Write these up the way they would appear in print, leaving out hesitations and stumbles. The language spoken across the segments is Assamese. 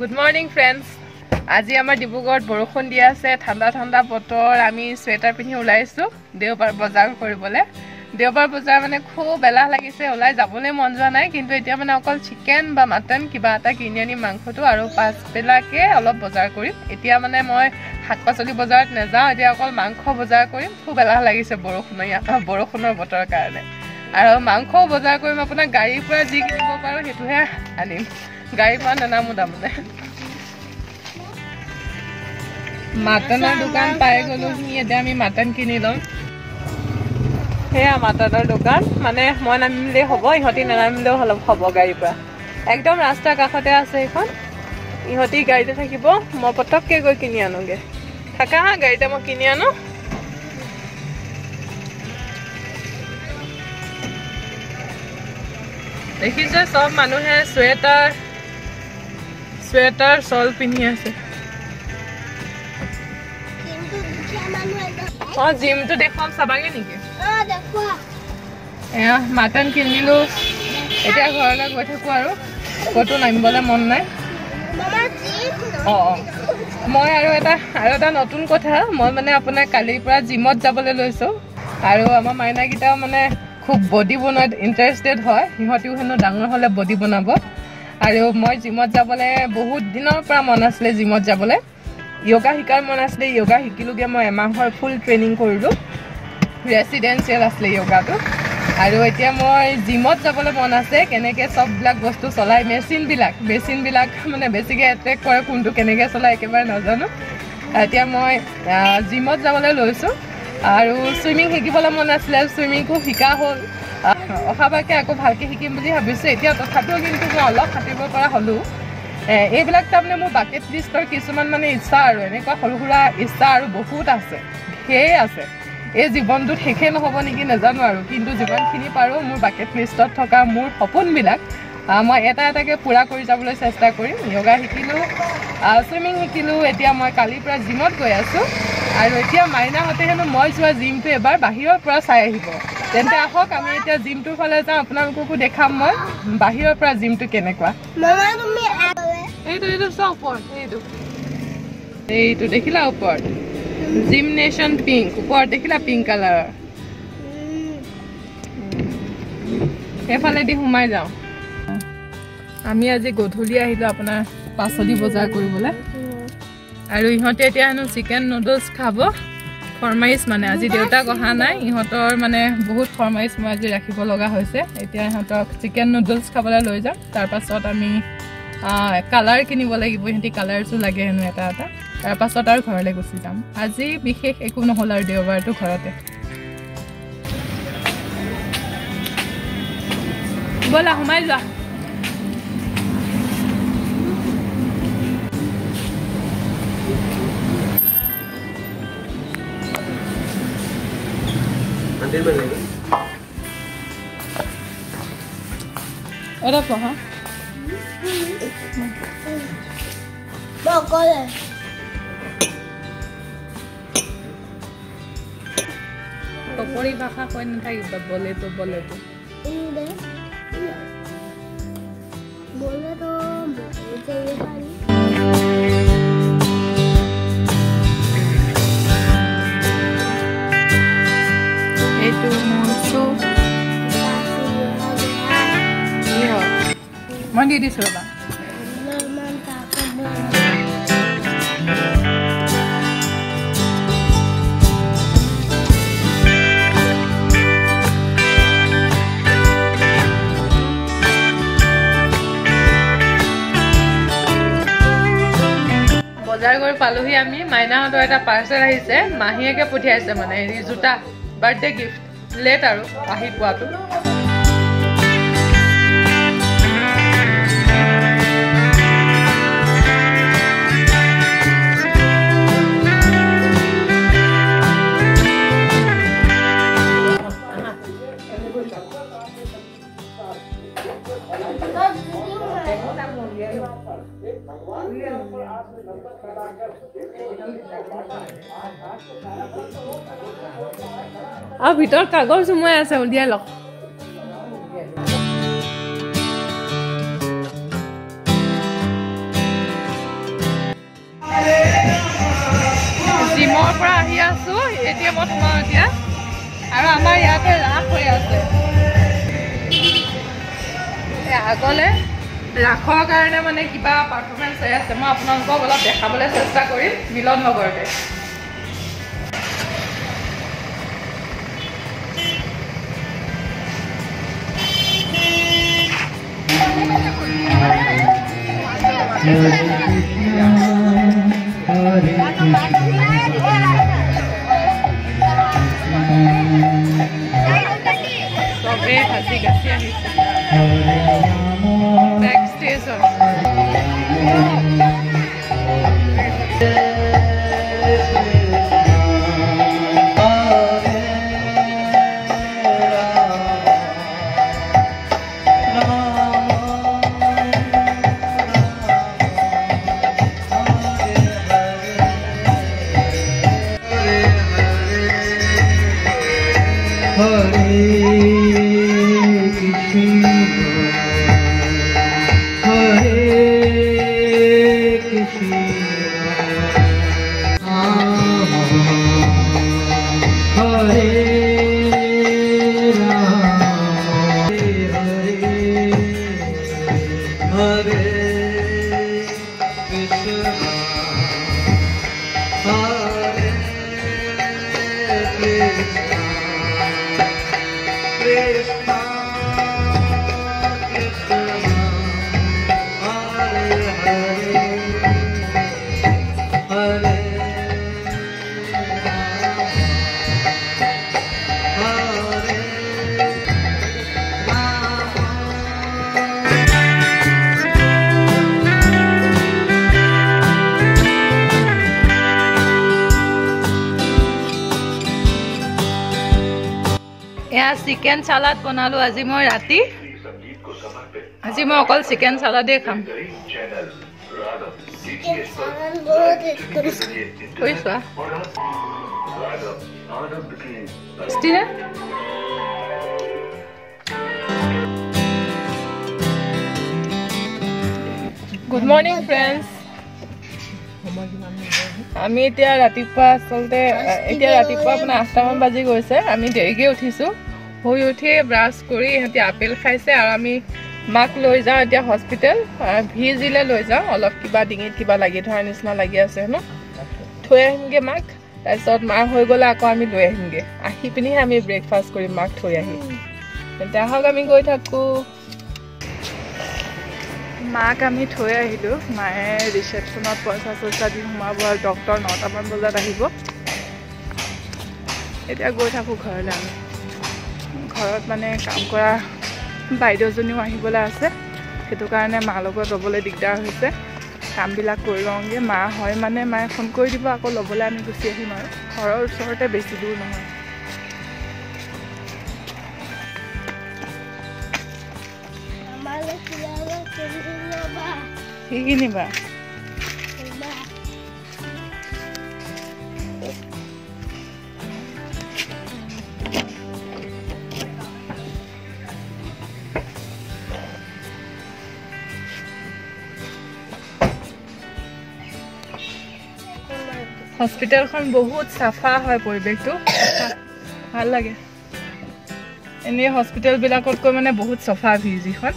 Good morning friends. আজি আমাৰ ডিব্ৰুগড়ত বৰষুণ দি আছে ঠাণ্ডা ঠাণ্ডা বতৰ আমি সোয়েটাৰ পিন্ধি ওলাইছো দেওবাৰ বজাৰ কৰিবলৈ দেওবাৰ বজাৰ মানে খুব বেলা লাগিছে ওলাই যাবলৈ মন যোৱা নাই কিন্তু এতিয়া মানে অকল চিকেন বা মটন কিবা এটা কিনি আনি মাংসটো আৰু পাঁচ বেলাকে অলপ বজাৰ কৰিম এতিয়া মানে মই শাক-পাচলি বজাৰত নেযাওঁ এতিয়া অকল মাংস বজাৰ কৰিম খুব বেলা লাগিছে বৰষুণৰ বতৰৰ কাৰণে আৰু মাংস বজাৰ কৰিম আপোনাৰ গাড়ীৰ পৰা যি কিনিব পাৰো হেতুহে আনিম গাড়ীৰ পৰা নানামো তাৰমানে মাটনৰ দোকান পাই গলো এতিয়া আমি মাটন কিনি লম হেয়া মাটনৰ দোকান মানে মই নামিলে হ'ব ইহঁতি নানামিলেও হ'ব গাড়ীৰ পৰা একদম ৰাস্তাৰ কাষতে আছে এখন ইহঁতি গাড়ীতে থাকিব মই পটককে গৈ কিনি আনোগে থাকা হা গাড়ীতে মই কিনি আনো দেখিছে সব মানুহে সোয়েটাৰ শল পিন্ধি আছে জিমটো দেখুৱাম চাবাগে নেকি এয়া মাটন কিনিলো এতিয়া ঘৰলৈ গৈ থাকো আৰু ক'তো নামিবলৈ মন নাই মই আৰু এটা নতুন কথা মই মানে আপোনাৰ কালিৰ পৰা জিমত যাবলৈ লৈছো আৰু আমাৰ মাইনাকেইটাও মানে খুব বডি বনোৱাত ইণ্টাৰেষ্টেড হয় সিহঁতিও হেনো ডাঙৰ হ'লে বডি বনাব আৰু মই জিমত যাবলৈ বহুত দিনৰ পৰা মন আছিলে জিমত যাবলৈ yoga শিকাৰ মন আছিলে yoga শিকিলোগে মই এমাহৰ ফুল ট্ৰেইনিং কৰিলো ৰেসিডেন্সিয়েল আছিলে yogaটো আৰু এতিয়া মই জিমত যাবলৈ মন আছে কেনেকৈ সববিলাক বস্তু চলাই মেচিন বিলাক মানে বেছিকৈ এট্ৰেক কৰে কোনটো কেনেকৈ চলাই একেবাৰে নাজানো এতিয়া মই জিমত যাবলৈ লৈছো আৰু সুইমিং শিকিবলৈ মন আছিলে সুইমিংকো শিকা হ'ল অহাবাৰকে আকৌ ভালকৈ শিকিম বুলি ভাবিছো এতিয়া তথাপিও কিন্তু মই অলপ সাঁতুৰিব পৰা হ'লো এইবিলাক তাৰমানে মোৰ বাকেট লিষ্টৰ কিছুমান মানে ইচ্ছা আৰু এনেকুৱা সৰু সুৰা ইচ্ছা আৰু বহুত আছে ঢেৰ আছে এই জীৱনটোত শেষে নহ'ব নেকি নাজানো আৰু কিন্তু যিমানখিনি পাৰোঁ মোৰ বাকেট লিষ্টত থকা মোৰ সপোনবিলাক মই এটা এটাকৈ পূৰা কৰি যাবলৈ চেষ্টা কৰিম yoga শিকিলোঁ চুইমিং শিকিলোঁ এতিয়া মই কালিৰ পৰা জিমত গৈ আছোঁ আৰু এতিয়া মাইনাহঁতে হেনো মই যোৱা জিমটো এবাৰ বাহিৰৰ পৰা চাই আহিব তেন্তে আহক আমি এতিয়া জিমটোৰ ফালে যাওঁ আপোনালোককো দেখাম মই বাহিৰৰ পৰা জিমটো কেনেকুৱা এইটো চাওঁ ওপৰত এইটো দেখিলা ওপৰত জিম নেশ্যন পিংক ওপৰত দেখিলা পিংক কালাৰৰ সেইফালেদি সোমাই যাওঁ আমি আজি গধূলি আহিলোঁ আপোনাৰ পাচলি বজাৰ কৰিবলৈ আৰু ইহঁতে এতিয়া হেনো চিকেন নুডলছ খাব ফৰমাইছ মানে আজি দেউতাক অহা নাই ইহঁতৰ মানে বহুত ফৰমাইছ মই আজি ৰাখিব লগা হৈছে এতিয়া ইহঁতক চিকেন নুডলছ খাবলৈ লৈ যাম তাৰপাছত আমি কালাৰ কিনিব লাগিব ইহঁতি কালাৰছো লাগে হেনো এটা তাৰপাছত আৰু ঘৰলৈ গুচি যাম আজি বিশেষ একো নহ'ল আৰু দেওবাৰটো ঘৰতে ব'লা সোমাই যোৱা এটা পঢ়া কপৰি ভাষা কৈ নাথাকিবা বলেতো এইটো মৰচু মই দি দিছোঁ ৰ'বা বজাৰ কৰি পালোহি আমি মাইনাহঁতৰ এটা পাৰ্চেল আহিছে মাহীয়েকে পঠিয়াইছে মানে হেৰি জোতা বাৰ্থডে গিফ্ট লেট আৰু আহি পোৱাটো আৰু ভিতৰত কাগজ সোমাই আছে উলিয়াই লওক পৰা আহি আছো এটিএমত সোমাও এতিয়া আৰু আমাৰ ইয়াতে ৰাস হৈ আছে আগলে ৰাসৰ কাৰণে মানে কিবা পাৰফৰ্মেঞ্চ হৈ আছে মই আপোনালোকক অলপ দেখাবলৈ চেষ্টা কৰিম মিলন নগৰতে সবে হাসি গাছি আহিছে বেক ষ্টেজ চিকেন সালাদ বনালো আজি মই ৰাতি আজি মই অকল চিকেন সালাদে খাম কৈছা ষ্টিনা গুড মৰ্নিং ফ্ৰেণ্ডছ আমি এতিয়া ৰাতিপুৱা আচলতে এতিয়া ৰাতিপুৱা আপোনাৰ 8টামান বাজি গৈছে আমি দেৰিকৈ উঠিছোঁ শুই উঠি ব্ৰাছ কৰি ইহঁতি আপেল খাইছে আৰু আমি মাক লৈ যাওঁ এতিয়া হস্পিটেল ভিজিলে লৈ যাওঁ অলপ কিবা ডিঙিত কিবা লাগি ধৰাৰ নিচিনা লাগি আছে ন থৈ আহিমগৈ মাক তাৰপিছত মা হৈ গ'লে আকৌ আমি লৈ আহিমগৈ আহি পিনিহে আমি ব্ৰেকফাষ্ট কৰিম মাক থৈ আহি এতিয়া আহক আমি গৈ থাকোঁ মাক আমি থৈ আহিলোঁ মায়ে ৰিচেপশ্যনত পইচা চইচা দি সোমাব আৰু ডক্টৰ 9টামান বজাত আহিব এতিয়া গৈ থাকোঁ ঘৰলৈ আমি ঘৰত মানে কাম কৰা বাইদেউজনীও আহিবলৈ আছে সেইটো কাৰণে মাৰ লগত ল'বলৈ দিগদাৰ হৈছে কামবিলাক কৰি লওঁগৈ মা হয় মানে মায়ে ফোন কৰি দিব আকৌ ল'বলৈ আমি গুচি আহিম আৰু ঘৰৰ ওচৰতে বেছি দূৰ নহয় কি কিনিবা হস্পিটেলখন বহুত চাফা হয় পৰিৱেশটো ভাল লাগে এনে হস্পিটেলবিলাকতকৈ মানে বহুত চাফা ভিজিখন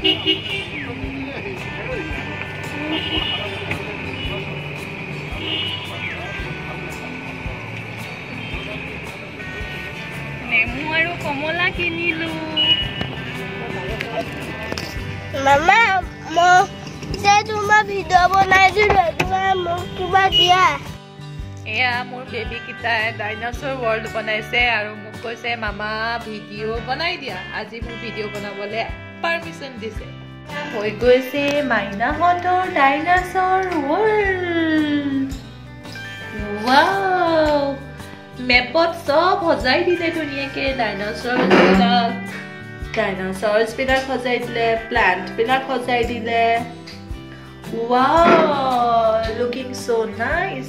নেমু আৰু কমলা কিনিলো মামা মই তোমাৰ ভিডিঅ' বনাই দিলো তোমাৰ মোক কিবা দিয়া এয়া মোৰ বেবী কিটাই ডাইনোসৰ ৱৰ্ল্ড বনাইছে আৰু মোক কৈছে মামা ভিডিঅ' বনাই দিয়া আজি মোৰ ভিডিঅ' বনাবলৈ পাৰমিশন দিছে হৈ গৈছে মাইনাহঁতৰ ডাইনোসৰ ৱৰ্ল্ড ৱাও মেপত সব সজাই দিলে ধুনীয়াকৈ ডাইনোসৰছ বিলাক সজাই দিলে প্লান্ট বিলাক সজাই দিলে ৱাও লুকিং সো নাইস